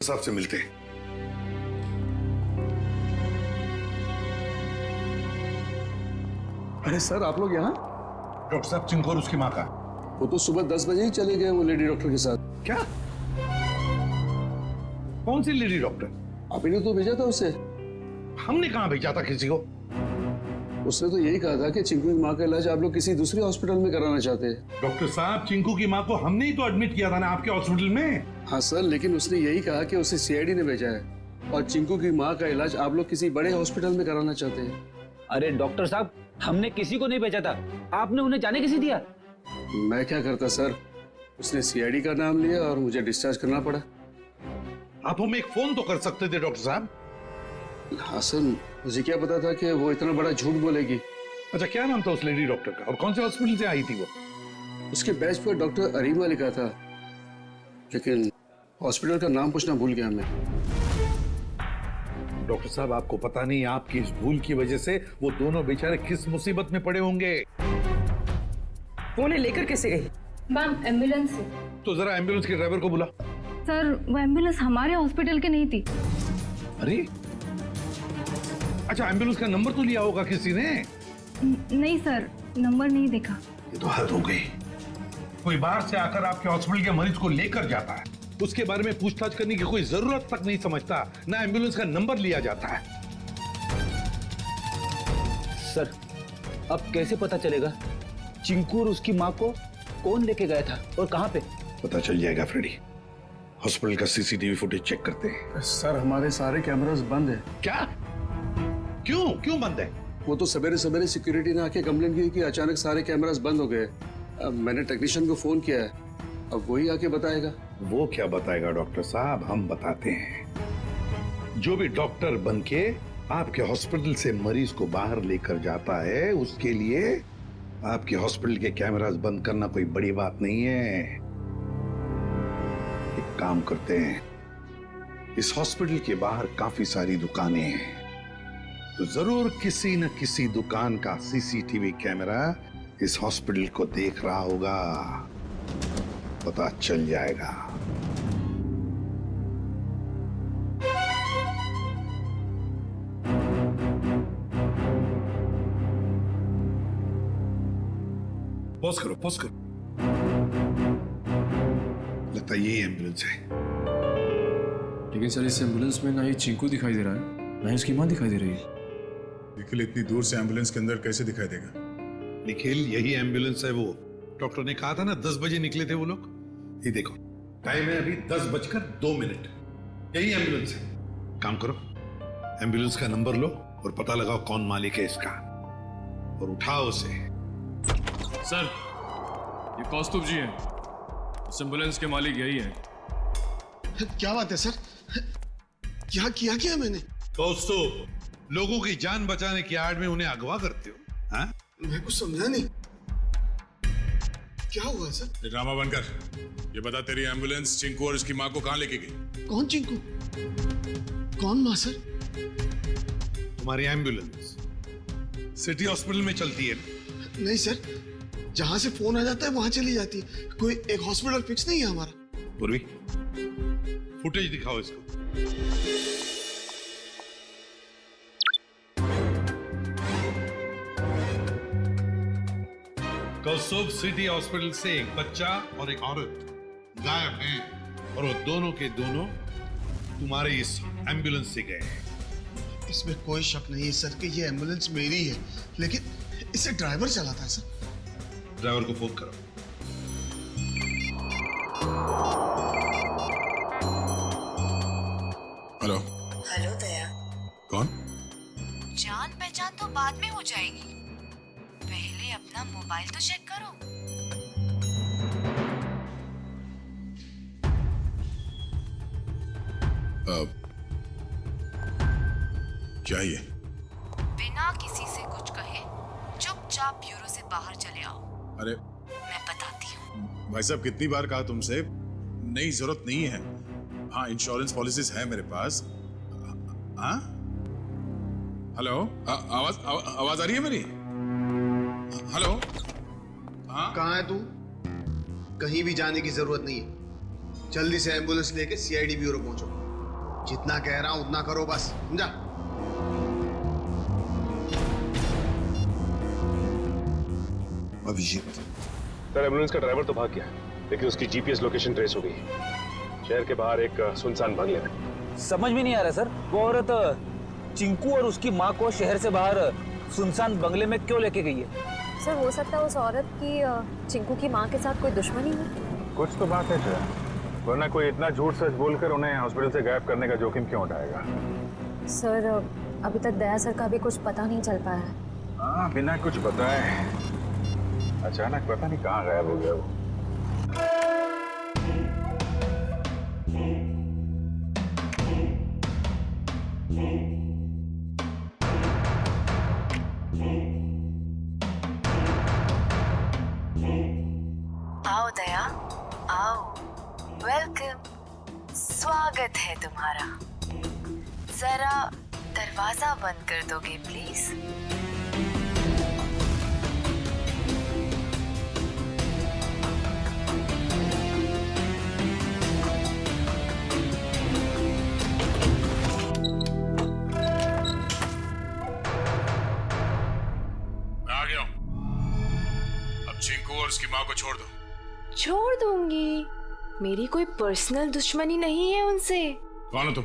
साहब से मिलते हैं। अरे सर, आप लोग यहाँ? डॉक्टर साहब, चिंको और उसकी माँ का। वो तो सुबह 10 बजे ही चले गए, वो लेडी डॉक्टर के साथ। क्या? कौन सी लेडी डॉक्टर? आप ही ने तो भेजा था उसे। हमने कहाँ भेजा था किसी को? उसने तो यही कहा था कि चिंकू की माँ का इलाज आप लोग किसी दूसरे हॉस्पिटल में कराना चाहते हैं। डॉक्टर साहब, चिंकू की माँ को हमने ही तो एडमिट किया था ना आपके हॉस्पिटल में। हाँ सर, लेकिन उसने यही कहा कि उसे सीआईडी ने भेजा है और चिंकू की माँ का इलाज आप लोग किसी बड़े हॉस्पिटल में कराना चाहते हैं। अरे डॉक्टर साहब, हमने किसी को नहीं भेजा था, आपने उन्हें जाने किसी दिया? मैं क्या करता सर, उसने सीआईडी का नाम लिया और मुझे डिस्चार्ज करना पड़ा। आप हमें एक फोन तो कर सकते थे डॉक्टर साहब। हाँ सर, मुझे क्या पता था कि वो इतना बड़ा झूठ बोलेगी। अच्छा, क्या नाम था उस लेडी डॉक्टर का और कौन से हॉस्पिटल से आई थी वो? उसके बैच पर डॉक्टर अरीमा लिखा था, लेकिन हॉस्पिटल का नाम पूछना भूल गया मैं। डॉक्टर साहब, आपको पता नहीं आपकी इस भूल की वजह से वो दोनों बेचारे किस मुसीबत में पड़े होंगे। वो उन्हें लेकर कैसे गई? मैम, एम्बुलेंस से। तो जरा एम्बुलेंस के ड्राइवर को बुला। सर, वो एम्बुलेंस हमारे हॉस्पिटल की नहीं थी। अरे अच्छा, एम्बुलेंस का नंबर तो लिया होगा किसी ने? नहीं सर, नंबर नहीं देखा। ये तो हद हो गई। कोई बाहर से आकर आपके हॉस्पिटल के मरीज को लेकर जाता है, उसके बारे में पूछताछ करने की कोई जरूरत तक नहीं समझता, ना एम्बुलेंस का नंबर लिया जाता है। सर, अब कैसे पता चलेगा चिंकू और उसकी माँ को कौन लेके गया था और कहाँ पे? पता चल जाएगा फ्रेडी। हॉस्पिटल का सीसीटीवी फुटेज चेक करते हैं। सर, हमारे सारे कैमरास बंद है। क्या? क्यों क्यों बंद है? वो तो सवेरे सवेरे सिक्योरिटी ने आके कंप्लेंट की कि अचानक सारे कैमरास बंद हो गए। अब मैंने टेक्नीशियन को फोन किया है, अब वही आके बताएगा। वो क्या बताएगा डॉक्टर साहब, हम बताते हैं। जो भी डॉक्टर बनके आपके हॉस्पिटल से मरीज को बाहर लेकर जाता है, उसके लिए आपके हॉस्पिटल के कैमरास बंद करना कोई बड़ी बात नहीं है। एक काम करते हैं, इस हॉस्पिटल के बाहर काफी सारी दुकानें हैं, तो जरूर किसी न किसी दुकान का सीसीटीवी कैमरा इस हॉस्पिटल को देख रहा होगा। पता चल जाएगा। पॉज करो, पॉज करो। लगता है यही एम्बुलेंस है। लेकिन सर, इस एम्बुलेंस में ना ही चिंकू दिखाई दे रहा है, ना ही उसकी माँ दिखाई दे रही है। निखिल इतनी दूर से एम्बुलेंस के अंदर कैसे दिखाई देगा? निखिल, यही एम्बुलेंस है। वो डॉक्टर ने कहा था ना 10 बजे निकले थे वो लोग। ये देखो, टाइम है अभी 10:02। यही एम्बुलेंस है। काम करो, एम्बुलेंस का नंबर लो और पता लगाओ कौन मालिक है इसका, और उठाओ उसे। सर, ये कौस्तुभ जी हैं, इस एम्बुलेंस के मालिक यही है। क्या बात है सर? क्या किया मैंने? कौस्तुभ, लोगों की जान बचाने की आड़ में उन्हें अगवा करते हो? हाँ? मैं कुछ समझा नहीं। क्या हुआ सर? ये ड्रामा बनकर ये बता, तेरी एम्बुलेंस चिंकू और उसकी माँ को कहाँ लेके गई? कौन चिंकू? कौन माँ सर? तुम्हारी एम्बुलेंस सिटी हॉस्पिटल में चलती है? नहीं सर, जहां से फोन आ जाता है वहां चली जाती है। कोई एक हॉस्पिटल फिक्स नहीं है हमारा। पूर्वी, फुटेज दिखाओ इसको। कौस्तुभ, सिटी हॉस्पिटल से एक बच्चा और एक औरत गायब हैं, और वो दोनों के दोनों तुम्हारे इस एम्बुलेंस से गए हैं। इसमें कोई शक नहीं है सर कि ये एम्बुलेंस मेरी है, लेकिन इसे ड्राइवर चलाता है सर। ड्राइवर को फोन करो। हेलो। हेलो दया। कौन? जान पहचान तो बाद में हो जाएगी, पहले अपना मोबाइल तो चेक करो। क्या ये? बिना किसी से कुछ कहे चुपचाप ब्यूरो से बाहर चले आओ। अरे मैं बताती हूँ। भाई साहब, कितनी बार कहा तुमसे, नहीं जरूरत नहीं है। हाँ, इंश्योरेंस पॉलिसीज है मेरे पास। हाँ, हेलो, आवाज आ रही है मेरी? हेलो। हाँ, कहाँ है तू? कहीं भी जाने की जरूरत नहीं है, जल्दी से एम्बुलेंस लेके सीआईडी ब्यूरो पहुंचो। जितना कह रहा हूं उतना करो बस, समझा? अभिजीत, सर एम्बुलेंस का ड्राइवर तो भाग गया, लेकिन उसकी जीपीएस लोकेशन ट्रेस हो गई। शहर के बाहर एक सुनसान बंगले में। समझ में नहीं आ रहा सर, वो औरत चिंकू और उसकी माँ को शहर से बाहर सुनसान बंगले में क्यों लेके गई है? सर हो सकता है उस औरत की चिंकू की माँ के साथ कोई दुश्मनी हो। कुछ तो बात है सर, वरना कोई इतना झूठ सच बोलकर उन्हें हॉस्पिटल से गायब करने का जोखिम क्यों उठाएगा? सर अभी तक दया सर का भी कुछ पता नहीं चल पाया है। हाँ, बिना कुछ बताए अचानक पता नहीं कहाँ गायब हो गया वो। आओ दया, आओ। वेलकम, स्वागत है तुम्हारा। जरा दरवाजा बंद कर दोगे प्लीज? मैं आ गया हूं। अब चिंकू और उसकी माँ को छोड़ दो। छोड़ दूंगी? मेरी कोई पर्सनल दुश्मनी नहीं है उनसे। कौन हो तुम?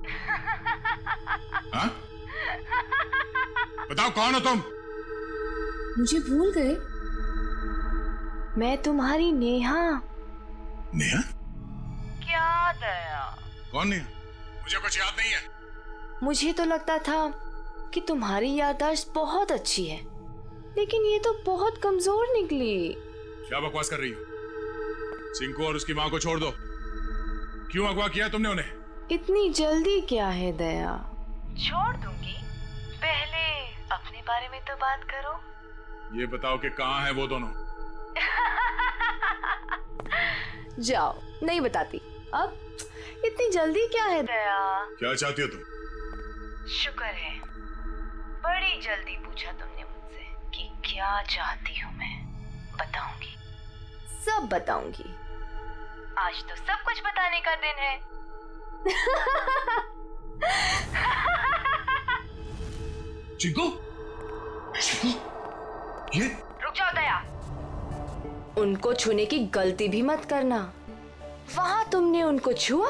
हाँ? बताओ कौन हो तुम? मुझे भूल गए? मैं तुम्हारी नेहा। नेहा? क्या दया? कौन नेहा? मुझे कुछ याद नहीं है। मुझे तो लगता था कि तुम्हारी याददाश्त बहुत अच्छी है, लेकिन ये तो बहुत कमजोर निकली। क्या बकवास कर रही हो? चिंकू और उसकी माँ को छोड़ दो। क्यों अगवा किया तुमने उन्हें? इतनी जल्दी क्या है दया? छोड़ दूंगी, पहले अपने बारे में तो बात करो। ये बताओ कि कहाँ है वो दोनों? जाओ, नहीं बताती। अब इतनी जल्दी क्या है दया? क्या चाहती हो तुम? शुक्र है, बड़ी जल्दी पूछा तुमने मुझसे कि क्या चाहती हूँ मैं। बताऊंगी, सब बताऊंगी। आज तो सब कुछ बताने का दिन है। चिंकू? चिंकू? ये? रुक जाओ दया, उनको छूने की गलती भी मत करना। वहां तुमने उनको छुआ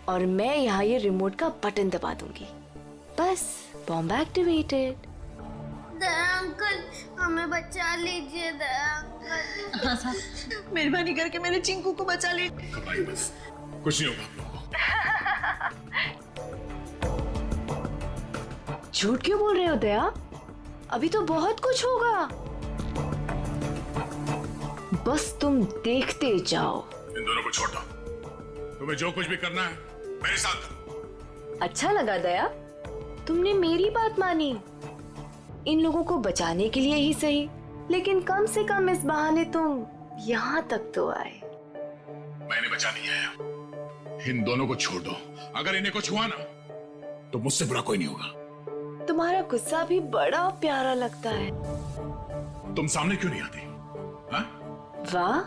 और मैं यहाँ ये रिमोट का बटन दबा दूंगी। बस, बॉम्ब एक्टिवेटेड। दया अंकल, हमें बचा लीजिए दया अंकल। हाँ साहब, मेहरबानी करके मेरे चिंकू को बचा लीजिए। घबराइए बस, कुछ नहीं होगा आप लोगों को। झूठ क्यों बोल रहे हो दया? अभी तो बहुत कुछ होगा। बस तुम देखते जाओ। इन दोनों को छोड़ दो। तुम्हें जो कुछ भी करना है मेरे साथ करो। अच्छा लगा दया, तुमने मेरी बात मानी। इन लोगों को बचाने के लिए ही सही, लेकिन कम से कम इस बहाने तुम यहाँ तक तो आए। मैंने बचा नहीं आया। इन दोनों को छोड़ दो। अगर इन्हें को छुआ ना तो मुझसे बुरा कोई नहीं होगा। तुम्हारा गुस्सा भी बड़ा प्यारा लगता है। तुम सामने क्यों नहीं आती? हाँ? वाह,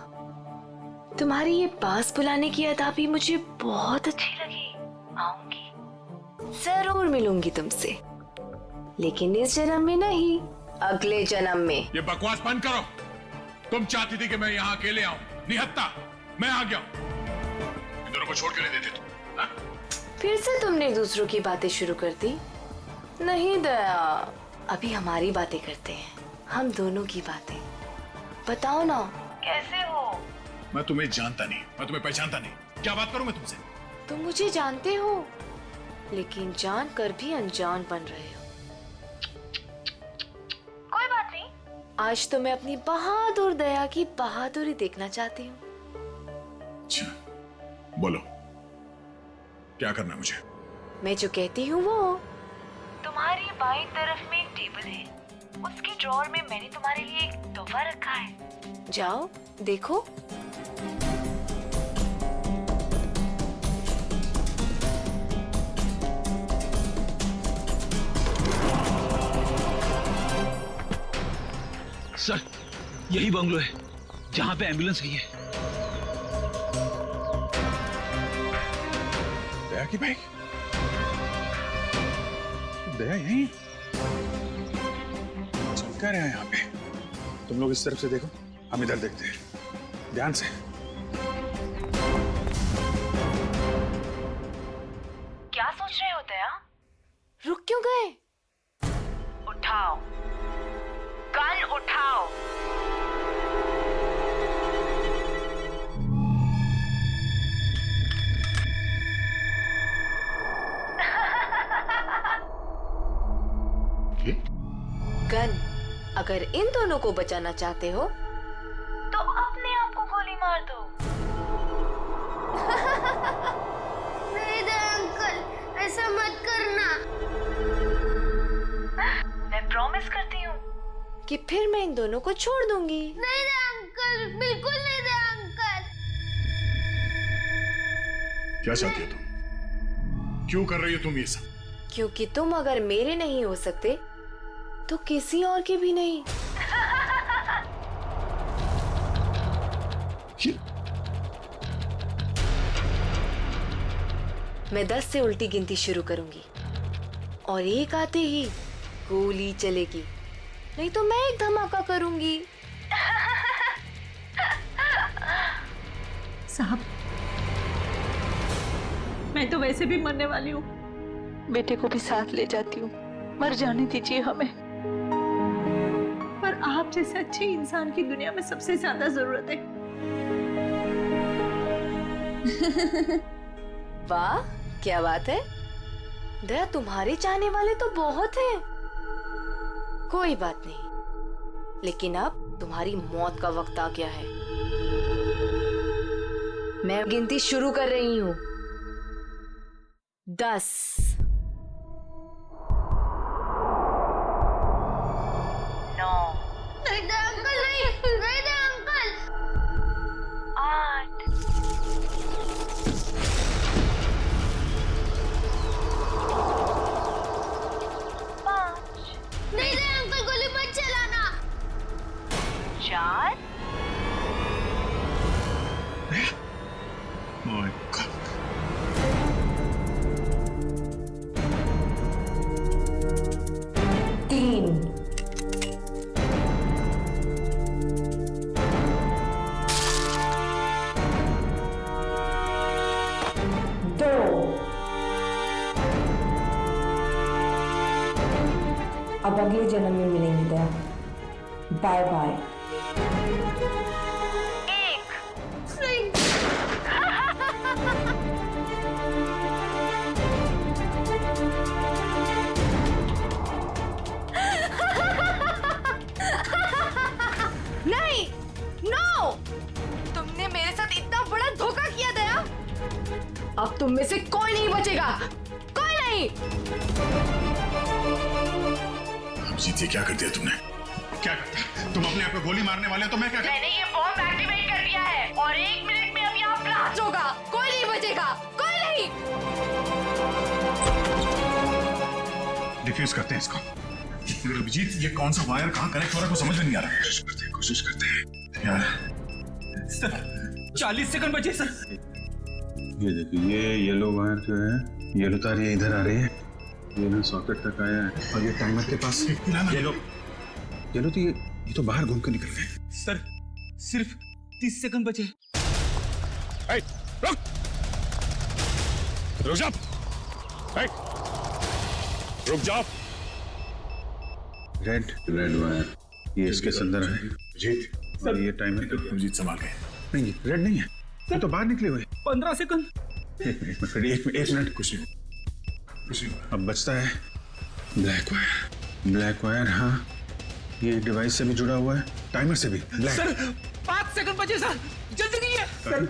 तुम्हारी ये पास बुलाने की अदा भी मुझे बहुत अच्छी लगी। आऊंगी, जरूर मिलूंगी तुमसे, लेकिन इस जन्म में नहीं, अगले जन्म में। ये बकवास बंद करो। तुम चाहती थी कि मैं यहाँ अकेले आऊं, निहत्ता मैं आ गया। इन दोनों को छोड़ के नहीं देते तुम। हाँ? फिर से तुमने दूसरों की बातें शुरू कर दी। नहीं दया, अभी हमारी बातें करते हैं, हम दोनों की बातें। बताओ ना, कैसे हो? मैं तुम्हें जानता नहीं, मैं तुम्हें पहचानता नहीं, क्या बात करूं मैं तुमसे? तुम मुझे जानते हो, लेकिन जान कर भी अनजान बन रहे हो। कोई बात नहीं, आज तो मैं अपनी बहादुर दया की बहादुरी देखना चाहती हूँ। अच्छा, बोलो क्या करना है मुझे? मैं जो कहती हूँ वो। तुम्हारी बाईं तरफ में एक टेबल है, उसके ड्रॉअर में मैंने तुम्हारे लिए एक तोहफा रखा है। जाओ देखो। सर, यही बंगलो है जहां पे एम्बुलेंस गई है। दया की बाइक? दया यहीं चल क्या रहा है यहाँ पे? तुम लोग इस तरफ से देखो, हम इधर देखते हैं ध्यान से। क्या सोच रहे हो दया? रुक क्यों गए? उठाओ, गन उठाओ। गन, अगर इन दोनों को बचाना चाहते हो तो अपने आप को गोली मार दो। नहीं दया अंकल, ऐसा मत करना। मैं प्रॉमिस करती हूँ कि फिर मैं इन दोनों को छोड़ दूंगी। नहीं दया अंकल, बिल्कुल नहीं दया अंकल। क्या चाहती हो तुम? क्यों कर रही हो तुम ये सब? क्योंकि तुम अगर मेरे नहीं हो सकते तो किसी और के भी नहीं। मैं 10 से उल्टी गिनती शुरू करूंगी और 1 आते ही गोली चलेगी, नहीं तो मैं एक धमाका करूंगी। साहब, मैं तो वैसे भी मरने वाली हूँ, बेटे को भी साथ ले जाती हूँ, मर जाने दीजिए हमें। पर आप जैसे अच्छे इंसान की दुनिया में सबसे ज्यादा जरूरत है। वाह, क्या बात है दया, तुम्हारे चाहने वाले तो बहुत हैं। कोई बात नहीं, लेकिन अब तुम्हारी मौत का वक्त आ गया है। मैं गिनती शुरू कर रही हूँ। 10, 9, नहीं दया अंकल, नहीं दया अंकल। 8, 5, नहीं दया अंकल, गोली मत चलाना। 4, My God. 3, 2, अब अगले जन्म में मिलेंगे दया। Bye bye. 1, नहीं, नो! तुमने मेरे साथ इतना बड़ा धोखा किया दया। अब तुम में से कोई नहीं बचेगा, कोई नहीं। जीती, क्या कर दिया तुमने? क्या करता? तुम अपने आप को गोली मारने वाले हो तो मैं क्या मैंने ये बॉम्ब एक्टिवेट कर दिया है और 1 मिनट में अब यहाँ ब्लास्ट होगा। कोई नहीं बचेगा, कोई नहीं। डिफ्यूज करते हैं इसको। अभिजीत, ये कौन सा वायर कहाँ कनेक्ट हो रहा है कुछ समझ में नहीं आ रहा है। कोशिश करते हैं यार। सर 40 सेकंड बचे सर। ये देखिए, ये येलो वायर जो है, येलो तार ये इधर आ रही है, ये ना सॉकेट तक आया है और ये टाइमर के पास येलो तो ये तो बाहर घूम के निकल गए। सर सिर्फ 30 सेकंड बचे। रुक जा, रुक जाओ। रेड वायर ये इसके अंदर है। जीत और ये टाइमर जीत संभाल के। नहीं, रेड नहीं है, ये तो बाहर निकले हुए। 15 सेकंड। एक मिनट। कुछ नहीं। अब बचता है ब्लैक वायर। हाँ, ये डिवाइस से भी जुड़ा हुआ है, टाइमर से भी। सर 5 सेकंड बचे सर, जल्दी कीजिए। सर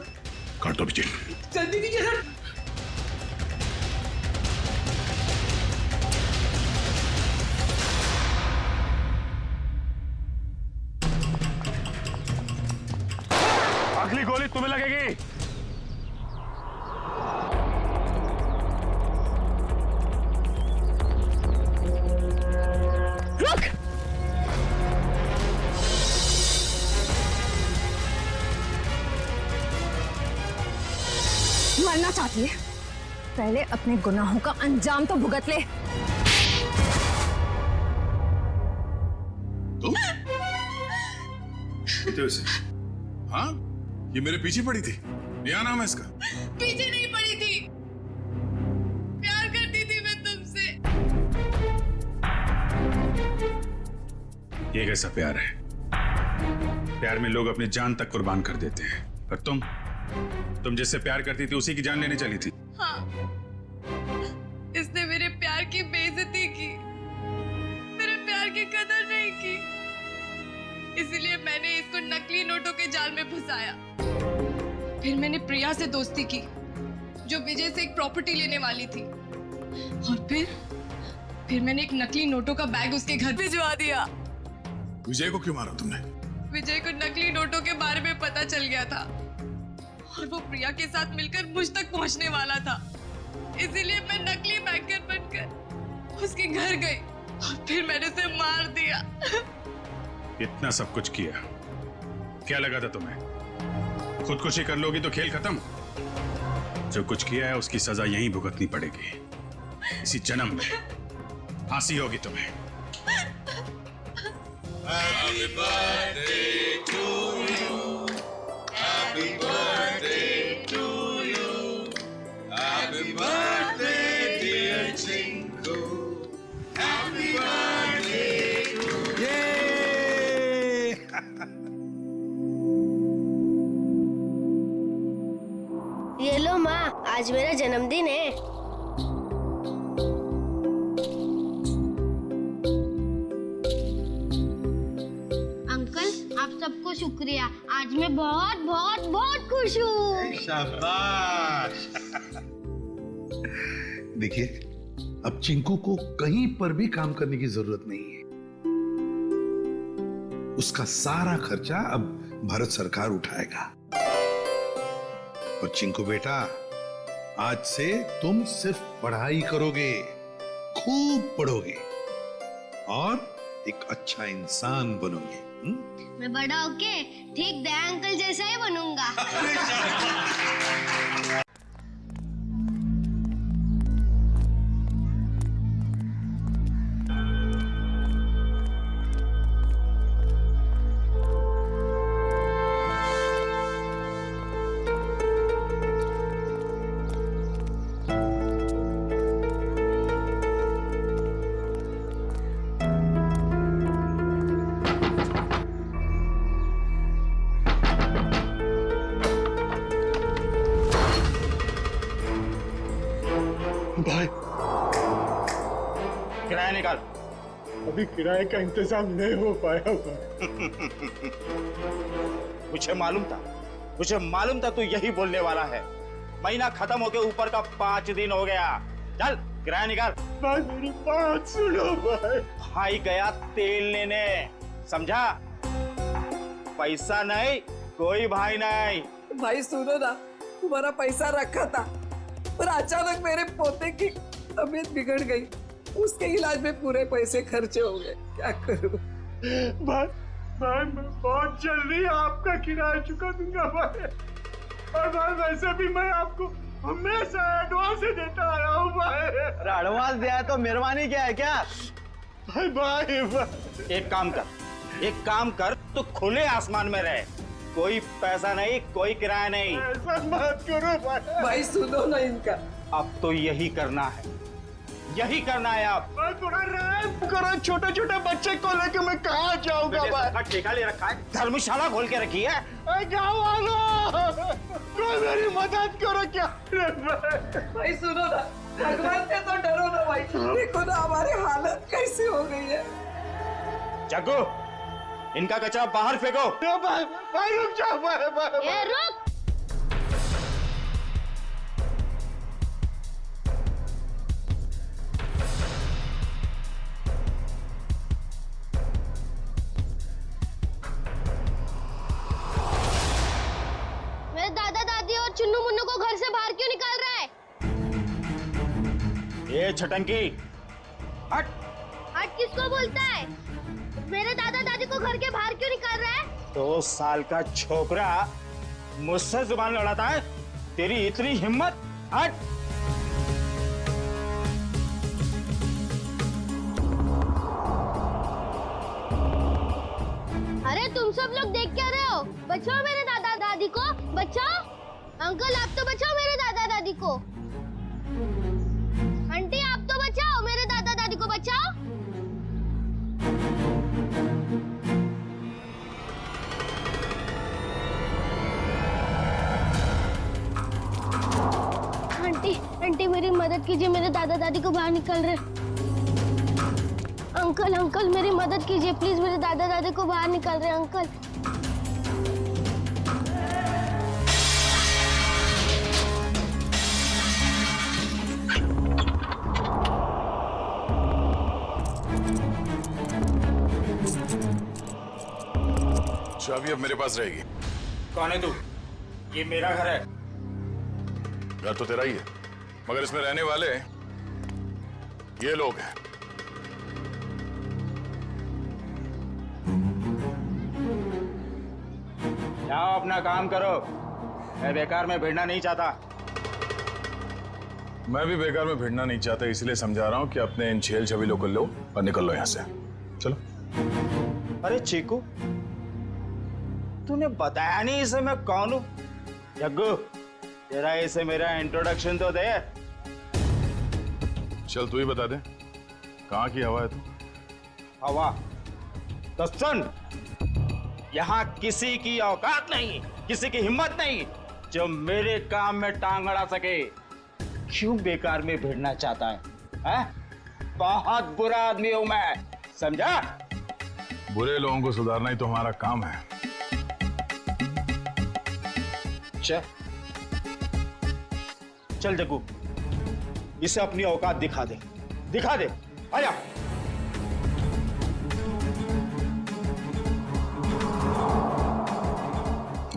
काट दो अभिजीत, जल्दी कीजिए सर। अगली गोली तुम्हें लगेगी। रुक! मरना चाहती है? पहले अपने गुनाहों का अंजाम तो भुगत ले। हो इसे? हाँ, ये मेरे पीछे पड़ी थी। क्या नाम है इसका? पीछे नहीं पड़ी थी, प्यार करती थी मैं तुमसे। ये कैसा प्यार है? प्यार में लोग अपनी जान तक कुर्बान कर देते हैं, पर तुम जिससे प्यार करती थी उसी की जान लेने चली थी। हाँ, इसने मेरे प्यार की बेइज्जती की, मेरे प्यार की कदर नहीं की, इसीलिए मैंने इसको नकली नोटों के जाल में फंसाया। फिर मैंने प्रिया से दोस्ती की, जो विजय से एक प्रॉपर्टी लेने वाली थी, और फिर मैंने एक नकली नोटों का बैग उसके घर भिजवा दिया। विजय को क्यों मारा तुमने? विजय को नकली नोटों के बारे में पता चल गया था और वो प्रिया के साथ मिलकर मुझ तक पहुंचने वाला था, इसीलिए मैं नकली बैंकर बनकर उसके घर गई और फिर मैंने उसे मार दिया। इतना सब कुछ किया, क्या लगा था तुम्हें? खुदकुशी कर लोगी तो खेल खत्म? जो कुछ किया है उसकी सजा यहीं भुगतनी पड़ेगी, इसी जन्म में फांसी होगी तुम्हें। Happy birthday to you. Happy birthday to you. Happy birthday dear Chinku. Happy birthday to you. ये लो माँ, आज मेरा जन्मदिन है। आप सबको शुक्रिया, आज मैं बहुत बहुत बहुत खुश हूँ। शाबाश। देखिए, अब चिंकू को कहीं पर भी काम करने की जरूरत नहीं है। उसका सारा खर्चा अब भारत सरकार उठाएगा। और चिंकू बेटा, आज से तुम सिर्फ पढ़ाई करोगे, खूब पढ़ोगे और एक अच्छा इंसान बनोगे। मैं बड़ा होके ठीक दया अंकल जैसा ही बनूंगा। भाई, किराया निकाल। अभी किराए का इंतजाम नहीं हो पाया मुझे मालूम था तू यही बोलने वाला है। महीना खत्म होके ऊपर का 5 दिन हो गया। चल किराया निकाल। भाई मेरी बात सुनो भाई। भाई गया तेल लेने, समझा? पैसा नहीं, कोई भाई नहीं। भाई सुनो ना, तुम्हारा पैसा रखा था पर अचानक मेरे पोते की तबीयत बिगड़ गई, उसके इलाज में पूरे पैसे खर्चे हो गए, क्या करूं? भाई मैं बहुत जल्दी आपका किराया चुका दूंगा भाई। और भाई वैसे भी मैं आपको हमेशा एडवांस ही देता आया हूँ भाई। एडवांस दिया तो मेहरबानी क्या है क्या? भाई एक काम कर तो खुले आसमान में रहे, कोई पैसा नहीं, कोई किराया नहीं। ऐसा मत करो भाई। भाई सुनो ना इनका। अब तो यही करना है आप। भाई थोड़ा रहम करो, छोटे छोटे बच्चे को लेकर मैं कहाँ जाऊंगा भाई? ठेका ले रखा है, धर्मशाला खोल के रखी है। गाँव वालों, कोई मेरी मदद करो क्या? भाई सुनो ना, भगवान से तो डरो ना भाई, देखो ना हमारी हालत कैसी हो गई है। जग्गू, इनका कचरा बाहर फेंको। भाई रुक जाओ भाई। ए रुक। मेरे दादा दादी और चुन्नू मुन्नू को घर से बाहर क्यों निकाल रहा है? ये छटंकी, हट। हट किसको बोलता है? मेरे दादा दादी को घर के बाहर क्यों निकाल रहा है? 2 साल का छोकरा मुझसे जुबान लड़ाता है? तेरी इतनी हिम्मत? हट। अरे तुम सब लोग देख क्या रहे हो? बचाओ मेरे दादा दादी को, बचाओ। अंकल आप तो बचाओ मेरे दादा दादी को। आंटी आप तो बचाओ मेरे दादा दादी को, बचाओ। आंटी आंटी मेरी मदद कीजिए, मेरे दादा दादी को बाहर निकल रहे। अंकल अंकल मेरी मदद कीजिए प्लीज, मेरे दादा दादी को बाहर निकल रहे अंकल। चाबी अब मेरे पास रहेगी। कौन है तू? ये मेरा घर है। घर तो तेरा ही है, मगर इसमें रहने वाले ये लोग हैं। जाओ अपना काम करो, मैं बेकार में भिड़ना नहीं चाहता। मैं भी बेकार में भिड़ना नहीं चाहता, इसलिए समझा रहा हूं कि अपने इन छेल छबीलों को लो और निकल लो यहां से। चलो। अरे चीकू, तूने बताया नहीं इसे मैं कौन हूं? जग्गू, तेरा इसे मेरा इंट्रोडक्शन तो दे। चल तू ही बता दे, कहाँ की हवा है तू? हवा? तो सुन, यहाँ किसी की औकात नहीं, किसी की हिम्मत नहीं जो मेरे काम में टांग अड़ा सके। क्यों बेकार में भिड़ना चाहता है? बहुत बुरा आदमी हूं मैं, समझा? बुरे लोगों को सुधारना ही तो हमारा काम है। चल जग्गू, इसे अपनी औकात दिखा दे, दिखा दे। आया।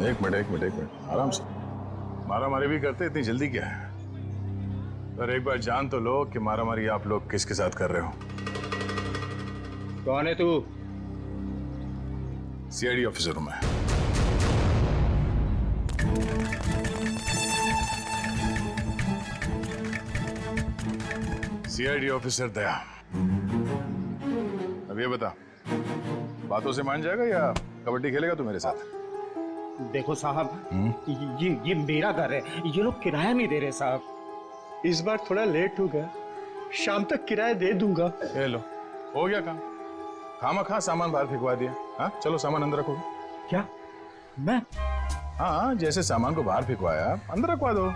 एक मिनट, आराम से। मारामारी भी करते, इतनी जल्दी क्या है? पर एक बार जान तो लो कि मारामारी आप लोग किसके साथ कर रहे हो। कौन है तू? सीआईडी ऑफिसर हूं मैं। सीआईडी ऑफिसर दया। अब ये बता, बातों से मान जाएगा या कबड्डी खेलेगा तू मेरे साथ? देखो साहब, ये मेरा घर है, ये लोग किराया नहीं दे रहे साहब। इस बार थोड़ा लेट हो गया, शाम तक किराया दे दूंगा। ये लो, हो गया काम। खामा सामान बाहर फेंकवा दिया। हाँ चलो सामान अंदर रखो। क्या? मैं? हाँ, जैसे सामान को बाहर फेंकवाया अंदर रखवा दो।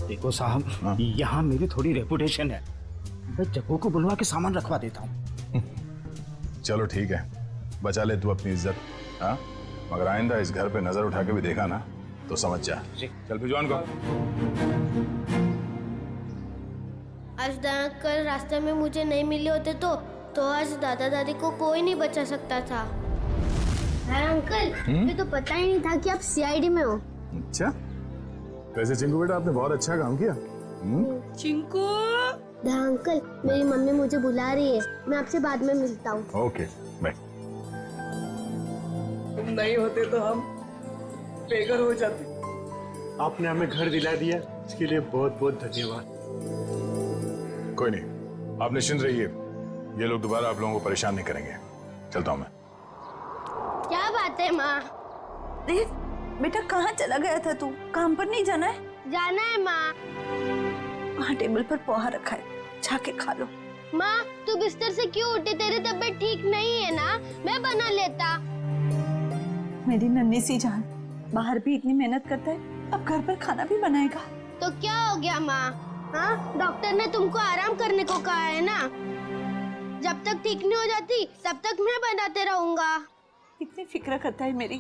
देखो साहब, यहाँ मेरी थोड़ी रेपुटेशन है, मैं जग्गू को बुलवा के सामान रखवा देता हूँ। चलो ठीक है, बचा ले तू अपनी इज्जत। हाँ, मगर आइंदा इस घर पे नजर उठा के भी देखा ना तो समझ जा। चल भिजवान को। आज अंकल रास्ते में मुझे नहीं मिले होते तो आज दादा दादी को कोई नहीं बचा सकता था। अंकल, मुझे तो पता ही नहीं था कि आप सीआईडी में हो। अच्छा, वैसे चिंकू बेटा आपने बहुत अच्छा काम किया। चिंकू। अंकल, मेरी मम्मी मुझे बुला रही है, मैं आपसे बाद में मिलता हूँ। Okay bye. तुम नहीं होते तो हम बेघर हो जाते। आपने हमें घर दिला दिया, इसके लिए बहुत बहुत धन्यवाद। कोई नहीं, आप निश्चिंत रहिए, ये लोग दोबारा आप लोगों को परेशान नहीं करेंगे। चलता हूँ मैं। क्या बात है माँ? देख बेटा, कहाँ चला गया था तू? काम पर नहीं जाना है? जाना है माँ। वहाँ टेबल पर पोहा रखा है, जाके खा लो। माँ, तू बिस्तर से क्यों उठी? तेरी तबीयत ठीक नहीं है ना? मैं बना लेता। मेरी नन्ही सी जान, बाहर भी इतनी मेहनत करता है, अब घर पर खाना भी बनाएगा। तो क्या हो गया माँ? हाँ, डॉक्टर ने तुमको आराम करने को कहा है ना। जब तक ठीक नहीं हो जाती तब तक मैं बनाते रहूंगा। इतनी फिक्र करता है मेरी,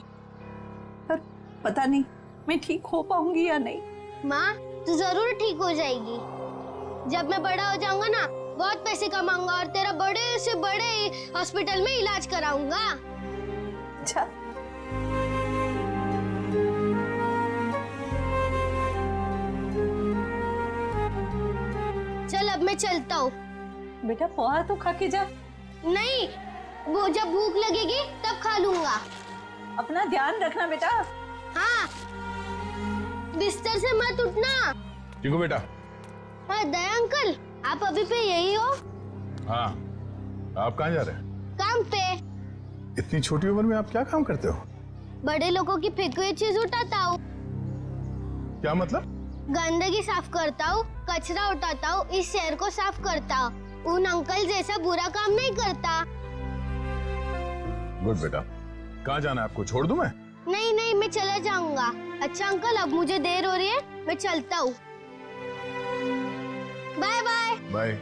पर पता नहीं मैं ठीक हो पाऊंगी या नहीं। माँ, तू जरूर ठीक हो जाएगी। जब मैं बड़ा हो जाऊंगा ना, बहुत पैसे कमाऊंगा और तेरा बड़े से बड़े हॉस्पिटल में इलाज कराऊंगा। अच्छा, चल अब मैं चलता हूँ। बेटा पोहा तो खा के जा। नहीं, वो जब भूख लगेगी तब खा लूंगा। अपना ध्यान रखना बेटा। हाँ, बिस्तर से मत उठना। चिंकू बेटा। हाँ दया अंकल, आप अभी पे यही हो? हाँ, आप कहाँ जा रहे हैं? काम पे। इतनी छोटी उम्र में आप क्या काम करते हो? बड़े लोगों की फेंकी हुई चीज उठाता हूँ, क्या मतलब? गंदगी साफ करता हूँ, कचरा उठाता हूँ, इस शहर को साफ करता हूँ। उन अंकल जैसा बुरा काम नहीं करता। गुड बेटा। कहाँ जाना है आपको? छोड़ दूं मैं? नहीं नहीं, मैं चला जाऊंगा। अच्छा अंकल, अब मुझे देर हो रही है, मैं चलता हूँ। Bye bye. बाय।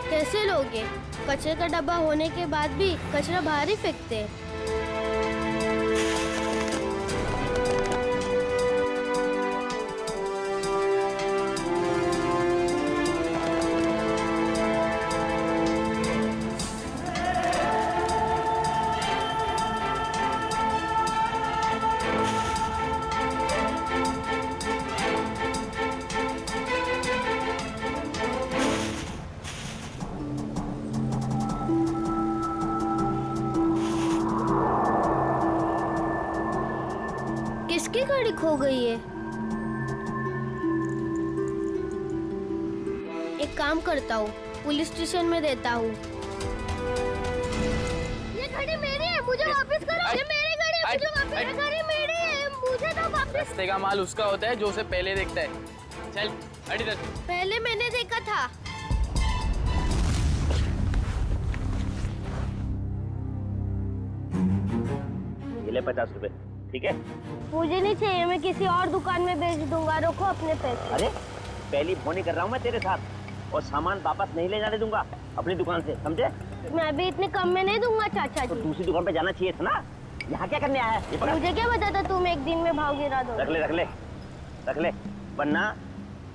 कैसे लोगे? कचरे का डब्बा होने के बाद भी कचरा बाहर ही फेंकते हैं। किसकी गाड़ी खो गई है? एक काम करता हूँ, पुलिस स्टेशन में देता हूँ। ये गाड़ी मेरी है, मुझे वापस करो। ये मेरी गाड़ी है, मुझे वापस। ये गाड़ी मेरी है, मुझे तो वापस। रास्ते का माल उसका होता है जो उसे पहले देखता है। चल हट इधर। पहले मैंने देखा था। ये ले 50 रुपए, ठीक है? मुझे नहीं चाहिए, मैं किसी और दुकान में बेच दूंगा। रखो अपने पैसे। अरे पहली फोनी कर रहा हूँ मैं तेरे साथ, और सामान वापस नहीं ले जाने दूंगा अपनी दुकान से, समझे? मैं भी इतने कम में नहीं दूंगा चाचा तो जी। दूसरी दुकान पे जाना चाहिए था ना। यहाँ क्या करने आया है? ये पकड़। मुझे क्या पता था तुम एक दिन में भाव गिरा दो। रख ले रख ले रख ले, वरना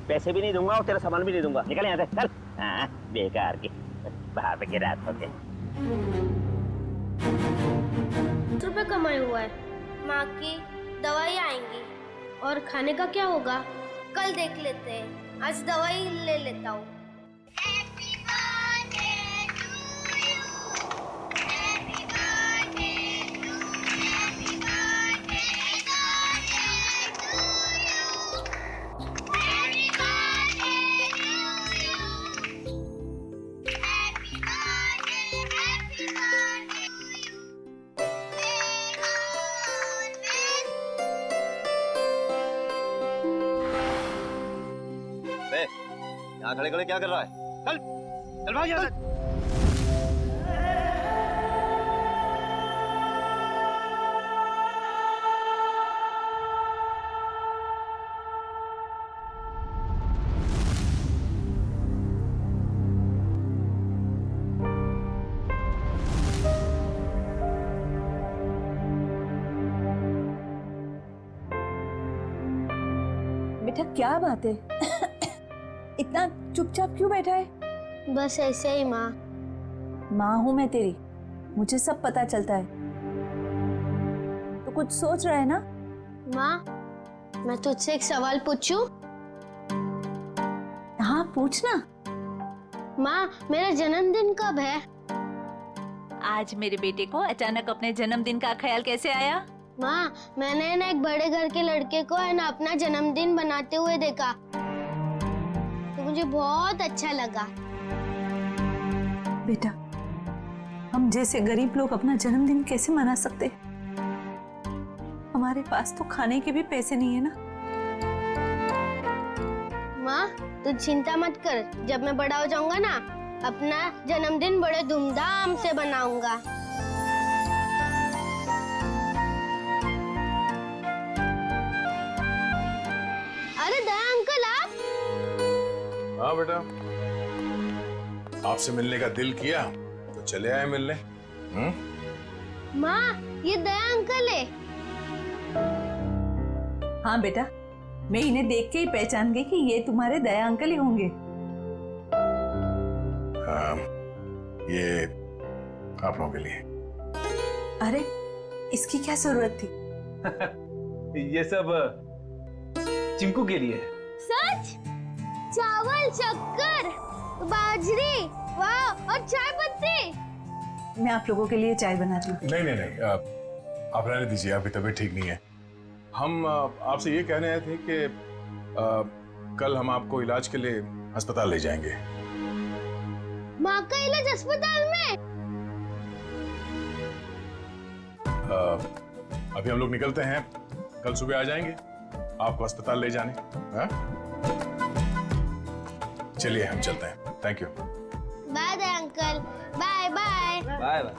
पैसे भी नहीं दूंगा और तेरा सामान भी नहीं दूंगा। निकल यहाँ से, चल। हाँ, बेकार की बाहर पे गिरा होते। ₹10 कमाए हुआ है। माँ की दवाई आएंगी और खाने का क्या होगा कल देख लेते हैं। आज दवाई ले लेता हूँ। यहाँ खड़े खड़े क्या कर रहा है? चल चल भाग यहाँ से। बेटा क्या बात है? इतना चुपचाप क्यों बैठा है? बस ऐसे ही माँ। माँ हूं मैं तेरी, मुझे सब पता चलता है। तो कुछ सोच रहा है ना? माँ, मैं तुझसे एक सवाल पूछूं? हाँ पूछना। माँ, मेरा जन्मदिन कब है? आज मेरे बेटे को अचानक अपने जन्मदिन का ख्याल कैसे आया? माँ, मैंने ना एक बड़े घर के लड़के को है ना अपना जन्मदिन बनाते हुए देखा, तो मुझे बहुत अच्छा लगा। बेटा, हम जैसे गरीब लोग अपना जन्मदिन कैसे मना सकते? हमारे पास तो खाने के भी पैसे नहीं है ना। माँ, तू चिंता मत कर, जब मैं बड़ा हो जाऊंगा ना, अपना जन्मदिन बड़े धूमधाम से बनाऊंगा। अरे दया अंकल, आप? हाँ बेटा, आपसे मिलने का दिल किया तो चले आए मिलने। माँ, ये दया अंकल है। हाँ बेटा, मैं इन्हें देख के ही पहचान गई कि ये तुम्हारे दया अंकल ही होंगे। हाँ, ये आप लोगों के लिए। अरे इसकी क्या जरूरत थी? ये सब चिंकू के लिए। सच? चावल, शक्कर, बाजरी, वाह, और चाय पत्ती। मैं आप लोगों के लिए चाय बनाती हूँ। नहीं नहीं नहीं, आप रहने दीजिए, आपकी तबीयत ठीक नहीं है। हम आपसे ये कहने आए थे कि कल हम आपको इलाज के लिए अस्पताल ले जाएंगे। माँ का इलाज अस्पताल में? अभी हम लोग निकलते हैं, कल सुबह आ जाएंगे आपको अस्पताल ले जाने। हाँ? चलिए हम चलते हैं। Thank you. Bye bye uncle. Bye bye. Bye bye.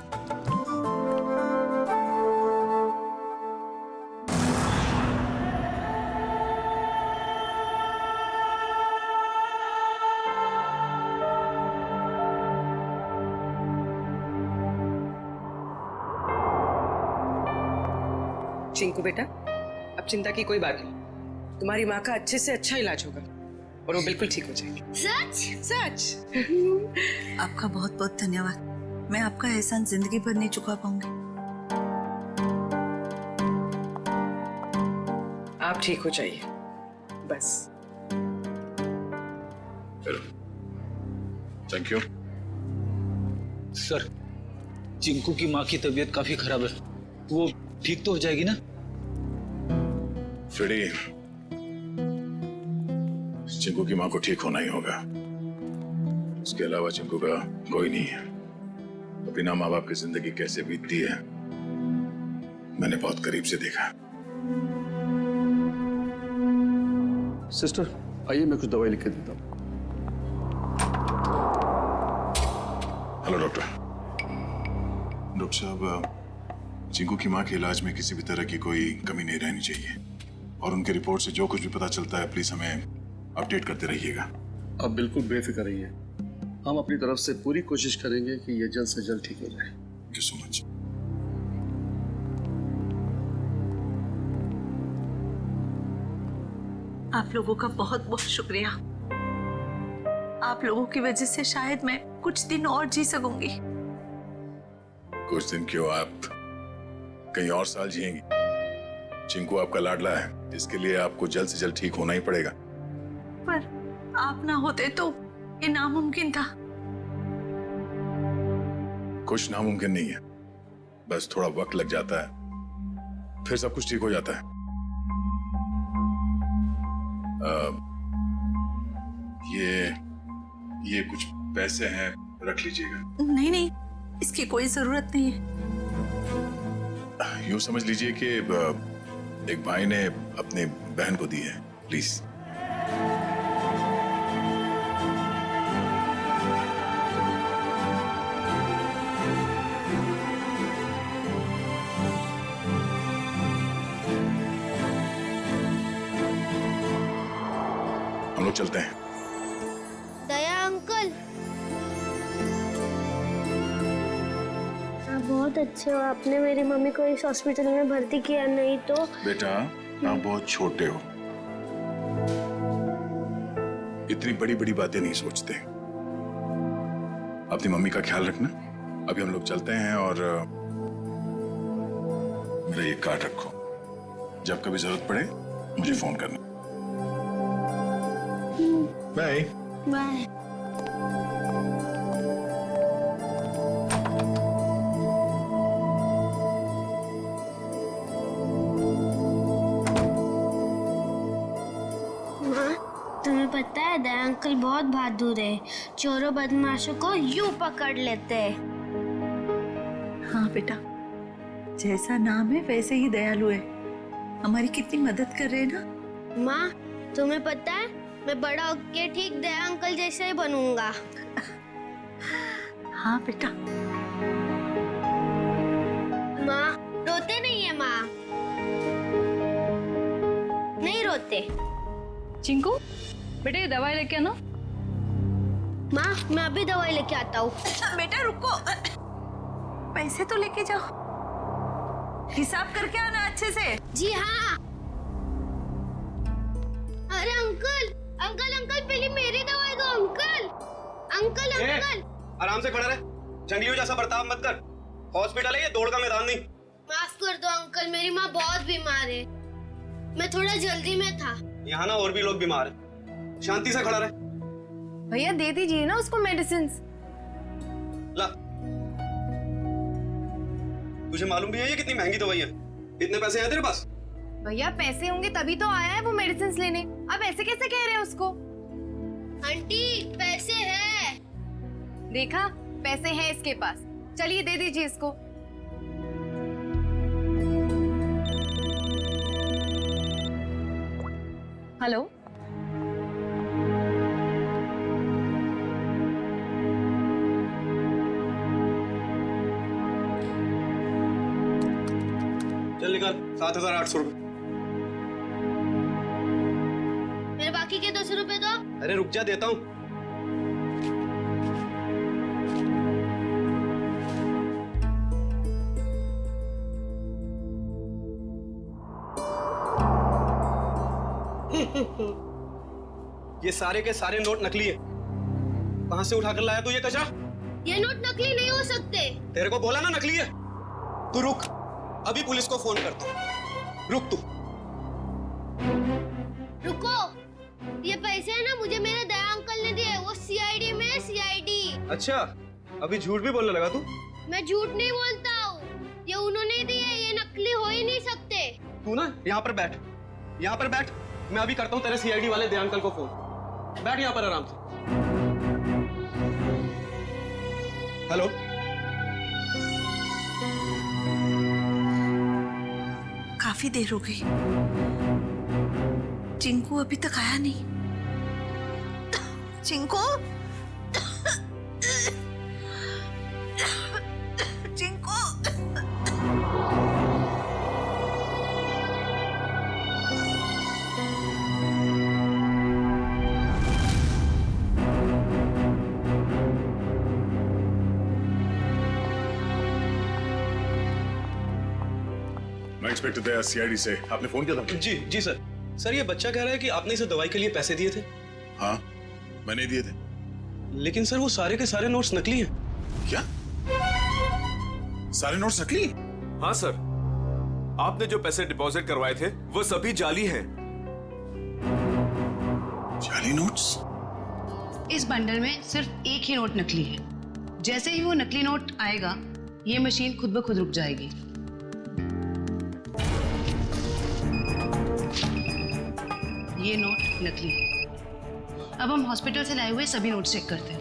Chinku बेटा, अब चिंता की कोई बात नहीं, तुम्हारी माँ का अच्छे से अच्छा इलाज होगा और वो बिल्कुल ठीक हो जाएगी। सच? सच। आपका बहुत बहुत धन्यवाद। मैं आपका एहसान जिंदगी भर नहीं चुका पाऊंगी। आप ठीक हो जाइए बस। Thank you. सर, चिंकू की माँ की तबीयत काफी खराब है, वो ठीक तो हो जाएगी ना? फ्रेडी, चिंकू की माँ को ठीक होना ही होगा। उसके अलावा चिंकू का कोई नहीं है। बिना माँ बाप की जिंदगी कैसे बीतती है मैंने बहुत करीब से देखा। सिस्टर आइए, मैं कुछ दवाई लिख के देता हूँ। Hello doctor. डॉक्टर साहब, चिंकू की माँ के इलाज में किसी भी तरह की कोई कमी नहीं रहनी चाहिए और उनके रिपोर्ट से जो कुछ भी पता चलता है प्लीज हमें अपडेट करते रहिएगा। आप बिल्कुल बेफिक्र रहिए, हम अपनी तरफ से पूरी कोशिश करेंगे कि ये जल्द से जल्द ठीक हो जाए। Thank you so much. आप लोगों का बहुत बहुत शुक्रिया। आप लोगों की वजह से शायद मैं कुछ दिन और जी सकूंगी। कुछ दिन क्यों, आप कहीं और साल जिएंगी। चिंकू आपका लाडला है, इसके लिए आपको जल्द से जल्द ठीक होना ही पड़ेगा। पर आप ना होते तो ये नामुमकिन था। कुछ नामुमकिन नहीं है, बस थोड़ा वक्त लग जाता है, फिर सब कुछ ठीक हो जाता है। ये कुछ पैसे हैं, रख लीजिएगा। नहीं नहीं, इसकी कोई जरूरत नहीं है। यूं समझ लीजिए कि एक भाई ने अपनी बहन को दी है, प्लीज। हम लोग चलते हैं। दया अंकल, आप बहुत अच्छे हो। आपने मेरी मम्मी को इस हॉस्पिटल में भर्ती किया, नहीं तो। बेटा, आप बहुत छोटे हो, इतनी बड़ी बड़ी बातें नहीं सोचते। अपनी मम्मी का ख्याल रखना। अभी हम लोग चलते हैं और मेरा ये कार्ड रखो, जब कभी जरूरत पड़े मुझे फोन करना। Bye bye. तुम्हें पता है दया अंकल बहुत बहादुर है, चोरों बदमाशों को यूं पकड़ लेते हैं। हाँ बेटा, जैसा नाम है वैसे ही दयालु है। हमारी कितनी मदद कर रहे हैं ना। माँ, तुम्हें पता है मैं बड़ा होके ठीक दया अंकल जैसा ही बनूंगा। हाँ बेटा। माँ, रोते नहीं है माँ? नहीं रोते। चिंकू बेटे, ये दवाई लेके आना। माँ, मैं अभी दवाई लेके आता हूँ। बेटा रुको, पैसे तो लेके जाओ, हिसाब करके आना अच्छे से। जी हाँ। अरे अंकल, अंकल अंकल, पहले मेरी दवाई दो अंकल। अंकल अंकल, आराम से खड़ा रहे, जंगलियों जैसा बर्ताव मत कर। हॉस्पिटल है ये, दौड़ का मैदान नहीं। माफ कर दो अंकल, मेरी माँ बहुत बीमार है, मैं थोड़ा जल्दी में था। यहाँ ना और भी लोग बीमार हैं, शांति से खड़ा रहे। भैया दे दीजिए ना उसको मेडिसिन। ला, तुझे मालूम भी है ये कितनी महंगी दवाई है? इतने पैसे हैं तेरे पास? भैया पैसे होंगे तभी तो आया है वो मेडिसिन लेने। अब ऐसे कैसे कह रहे हैं उसको? आंटी पैसे हैं। देखा, पैसे हैं इसके पास। चलिए दे दीजिए इसको। हेलो, चल निकाल 7,800 रुपए। मेरे बाकी के 200 रुपए दो। अरे रुक जा, देता हूँ। ये सारे के सारे नोट नकली है। कहां से उठाकर लाया तू ये कचरा? ये नोट नकली नहीं हो सकते। तेरे को बोला ना नकली है। तू रुक, अभी पुलिस को फोन करता हूं। रुक तू। रुको, ये पैसे है ना मुझे मेरे दया अंकल ने दिए। वो सीआईडी में है, सीआईडी। अच्छा, अभी झूठ भी बोलने लगा तू? मैं झूठ नहीं बोलता हूँ, ये उन्होंने दिए, ये नकली हो ही नहीं सकते। तू ना यहाँ पर बैठ, यहाँ पर बैठ। मैं अभी करता हूँ तेरे सीआईडी वाले दया अंकल को फोन। बैठ यहाँ पर आराम से। हेलो, काफी देर हो गई, चिंकू अभी तक आया नहीं। चिंकू, चिंकू। मैं इंस्पेक्टर दया सीआईडी से। आपने फोन किया था? जी जी सर। सर ये बच्चा कह रहा है कि आपने इसे दवाई के लिए पैसे दिए थे। हाँ, मैंने दिए थे। लेकिन सर वो सारे के सारे नोट्स नकली हैं। क्या? सारे नोट्स नकली? हाँ सर, आपने जो पैसे डिपॉजिट करवाए थे वो सभी जाली हैं। जाली नोट्स? इस बंडल में सिर्फ एक ही नोट नकली है। जैसे ही वो नकली नोट आएगा, ये मशीन खुद ब खुद रुक जाएगी। ये नोट नकली है। अब हम हॉस्पिटल से लाए हुए सभी नोट चेक करते हैं।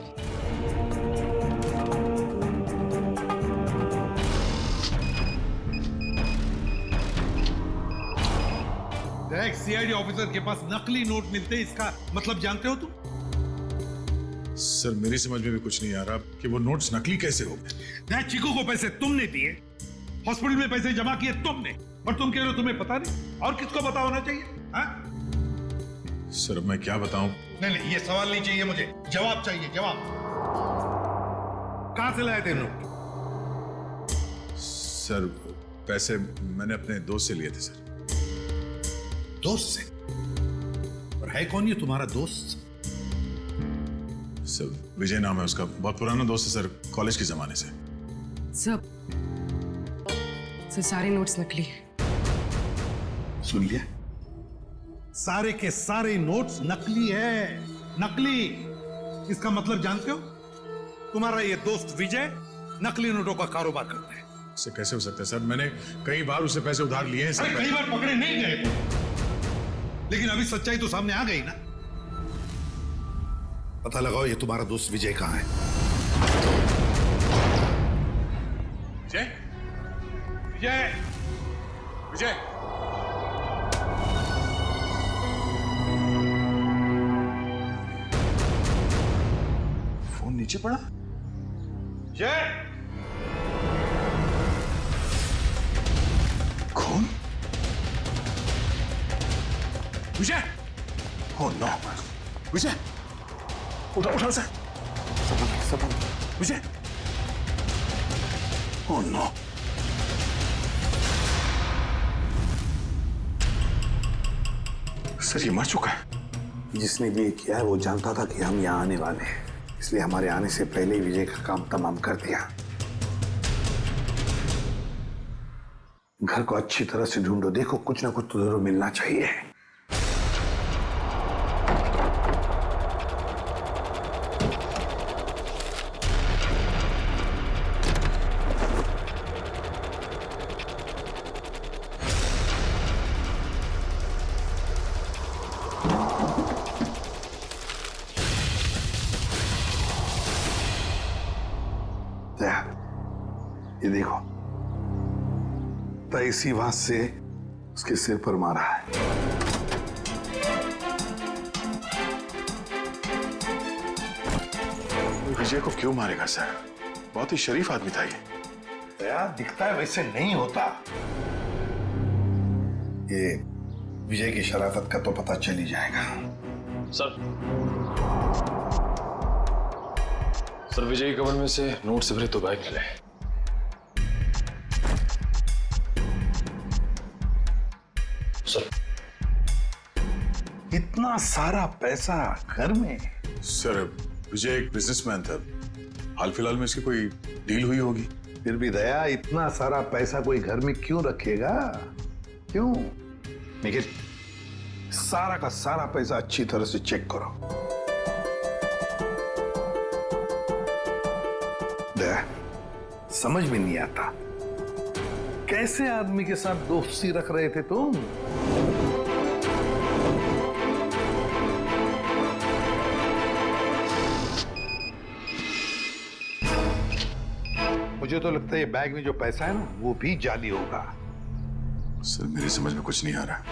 देख, सीआईडी ऑफिसर के पास नकली नोट मिलते हैं, इसका मतलब जानते हो तुम? सर मेरी समझ में भी कुछ नहीं आ रहा कि वो नोट्स नकली कैसे हो गए। चीकू को पैसे तुमने दिए, हॉस्पिटल में पैसे जमा किए तुमने, और तुम कह रहे हो तुम्हें पता नहीं? और किसको पता होना चाहिए? हाँ? सर मैं क्या बताऊं? नहीं, ये सवाल नहीं चाहिए मुझे, जवाब चाहिए, जवाब। कहां से लाए थे नोट? सर पैसे मैंने अपने दोस्त से लिए थे सर। दोस्त से? और है कौन ये तुम्हारा दोस्त? सर विजय नाम है उसका, बहुत पुराना दोस्त है सर, कॉलेज के जमाने से। सर सारे नोट्स नकली हैं। सुन लिया? सारे के सारे नोट्स नकली है, नकली। इसका मतलब जानते हो? तुम्हारा ये दोस्त विजय नकली नोटों का कारोबार करता है। इससे कैसे हो सकता है सर? मैंने कई बार उससे पैसे उधार लिए हैं सर। कई बार पकड़े नहीं गए, लेकिन अभी सच्चाई तो सामने आ गई ना। पता लगाओ ये तुम्हारा दोस्त विजय कहां है। विजय, विजय, विजय। फोन नीचे पड़ा। जय, कौन? विजय! Oh no! विजय! उठा उठा उसे! विजय! Oh no! सर ये मर चुका है। जिसने भी ये किया है वो जानता था कि हम यहाँ आने वाले हैं, इसलिए हमारे आने से पहले ही विजय का काम तमाम कर दिया। घर को अच्छी तरह से ढूंढो, देखो कुछ ना कुछ तो जरूर मिलना चाहिए। दया, ये देखो, तो इसी बात से उसके सिर पर मारा है। विजय को क्यों मारेगा सर? बहुत ही शरीफ आदमी था ये। दया, दिखता है वैसे नहीं होता। ये विजय की शराफत का तो पता चल ही जाएगा। सर विजय के कमर में से नोट से भरे 2 बैग मिले। सर, इतना सारा पैसा घर में? सर विजय एक बिजनेसमैन था, हाल फिलहाल में इसकी कोई डील हुई होगी। फिर भी दया, इतना सारा पैसा कोई घर में क्यों रखेगा? क्यों? निखिल, सारा का सारा पैसा अच्छी तरह से चेक करो। दया, समझ में नहीं आता, कैसे आदमी के साथ दोस्ती रख रहे थे तुम? मुझे तो लगता है ये बैग में जो पैसा है ना, वो भी जाली होगा। सर मेरी समझ में कुछ नहीं आ रहा।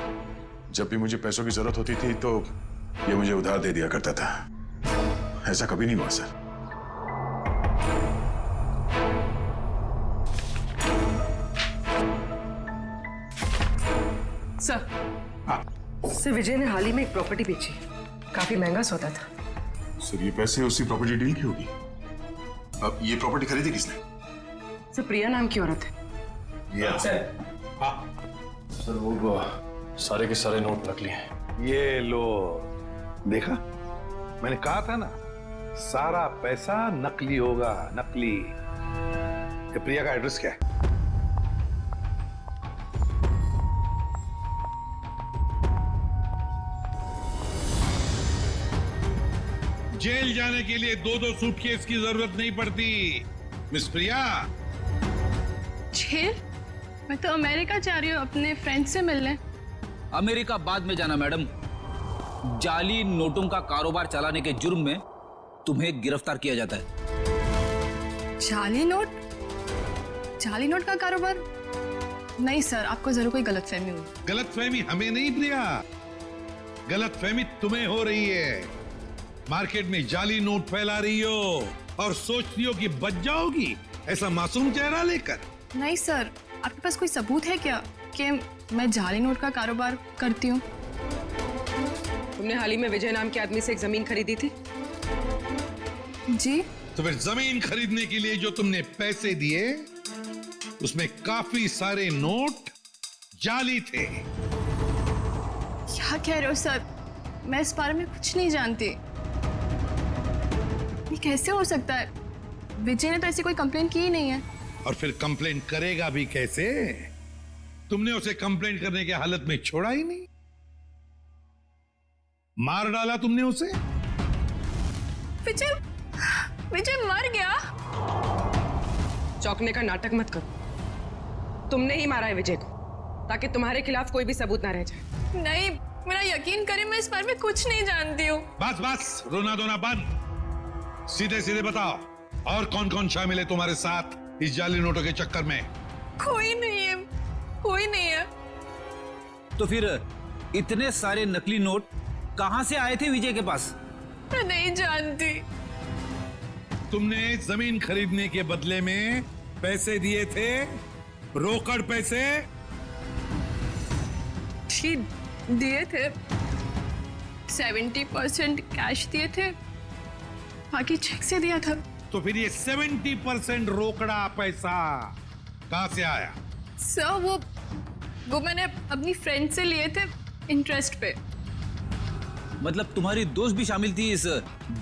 जब भी मुझे पैसों की जरूरत होती थी तो ये मुझे उधार दे दिया करता था। ऐसा कभी नहीं हुआ सर। सर विजय ने हाल ही में एक प्रॉपर्टी बेची, काफी महंगा सौदा था। सर ये पैसे उसी प्रॉपर्टी डील की होगी। अब ये प्रॉपर्टी खरीदी किसने? सर प्रिया नाम की औरत है। सर वो सारे के सारे नोट नकली हैं। ये लो, देखा, मैंने कहा था ना, सारा पैसा नकली होगा, नकली। ये प्रिया का एड्रेस क्या है? जेल जाने के लिए 2-2 सूटकेस की जरूरत नहीं पड़ती, मिस प्रिया। जेल? मैं तो अमेरिका जा रही हूँ अपने फ्रेंड से मिलने। अमेरिका बाद में जाना मैडम। जाली नोटों का कारोबार चलाने के जुर्म में तुम्हें गिरफ्तार किया जाता है। जाली नोट? जाली नोट का कारोबार? नहीं सर, आपको जरूर कोई गलतफहमी हुई। गलतफहमी हमें नहीं प्रिया, गलतफहमी तुम्हें हो रही है। मार्केट में जाली नोट फैला रही हो और सोचती हो कि बच जाओगी ऐसा मासूम चेहरा लेकर। नहीं सर, आपके पास कोई सबूत है क्या कि मैं जाली नोट का कारोबार करती हूँ? तुमने हाल ही में विजय नाम के आदमी से एक जमीन खरीदी थी? जी। तो फिर जमीन खरीदने के लिए जो तुमने पैसे दिए, उसमें काफी सारे नोट जाली थे। क्या कह रहे हो सर? मैं इस बारे में कुछ नहीं जानती। ये कैसे हो सकता है? विजय ने तो ऐसी कोई कंप्लेंट की ही नहीं है। और फिर कंप्लेंट करेगा भी कैसे? तुमने उसे कंप्लेंट करने की हालत में छोड़ा ही नहीं, मार डाला तुमने उसे। विजय, विजय मर गया? चौंकने का नाटक मत करो। तुमने ही मारा है विजय को, ताकि तुम्हारे खिलाफ कोई भी सबूत ना रह जाए। नहीं, मेरा यकीन करें, मैं इस बारे में कुछ नहीं जानती हूँ। बस बस, रोना धोना बंद। सीधे सीधे बताओ, और कौन कौन शामिल है तुम्हारे साथ इस जाली नोटों के चक्कर में? कोई नहीं है, कोई नहीं है। तो फिर इतने सारे नकली नोट कहां से आए थे विजय के पास? मैं नहीं जानती। तुमने जमीन खरीदने के बदले में पैसे दिए थे, रोकड़ पैसे। जी दिए थे, 70% कैश दिए थे, बाकी चेक से दिया था। तो फिर ये 70% रोकड़ा पैसा कहां से आया? सर वो मैंने अपनी फ्रेंड से लिए थे इंटरेस्ट पे। मतलब तुम्हारी दोस्त भी शामिल थी इस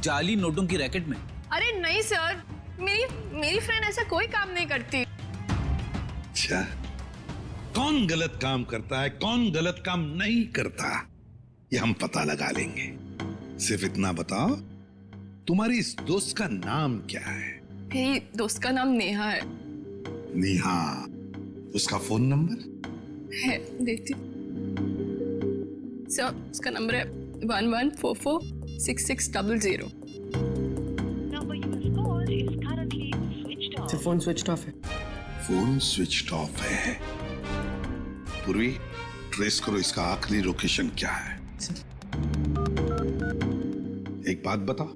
जाली नोटों की रैकेट में? अरे नहीं सर, मेरी फ्रेंड ऐसा कोई काम नहीं करती। अच्छा, कौन गलत काम करता है, कौन गलत काम नहीं करता, ये हम पता लगा लेंगे। सिर्फ इतना बताओ, तुम्हारी इस दोस्त का नाम क्या है? मेरी दोस्त का नाम नेहा है। नेहा, उसका फोन नंबर है, देती। सर उसका नंबर है 11446600। फोन स्विच ऑफ है। फोन स्विच ऑफ है। पूर्वी, ट्रेस करो इसका आखिरी लोकेशन क्या है। एक बात बताओ,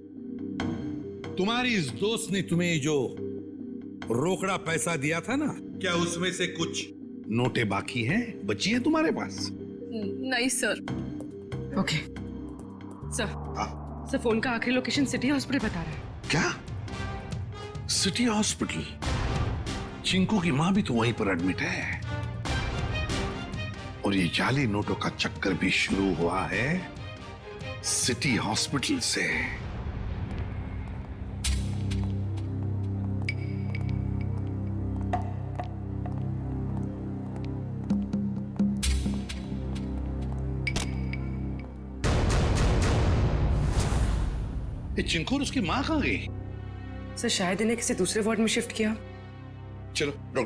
तुम्हारी इस दोस्त ने तुम्हें जो रोकड़ा पैसा दिया था ना, क्या उसमें से कुछ नोटें बाकी हैं, बची हैं तुम्हारे पास? नहीं sir. Okay sir, sir phone का आखिरी लोकेशन सिटी हॉस्पिटल बता रहा है। क्या? City hospital? चिंकू की मां भी तो वहीं पर एडमिट है। और ये जाली नोटों का चक्कर भी शुरू हुआ है सिटी हॉस्पिटल से। ये चिंकू और उसकी मां कहां गई? सर शायद इन्हें किसी दूसरे वार्ड में शिफ्ट किया। चलो डॉक्टर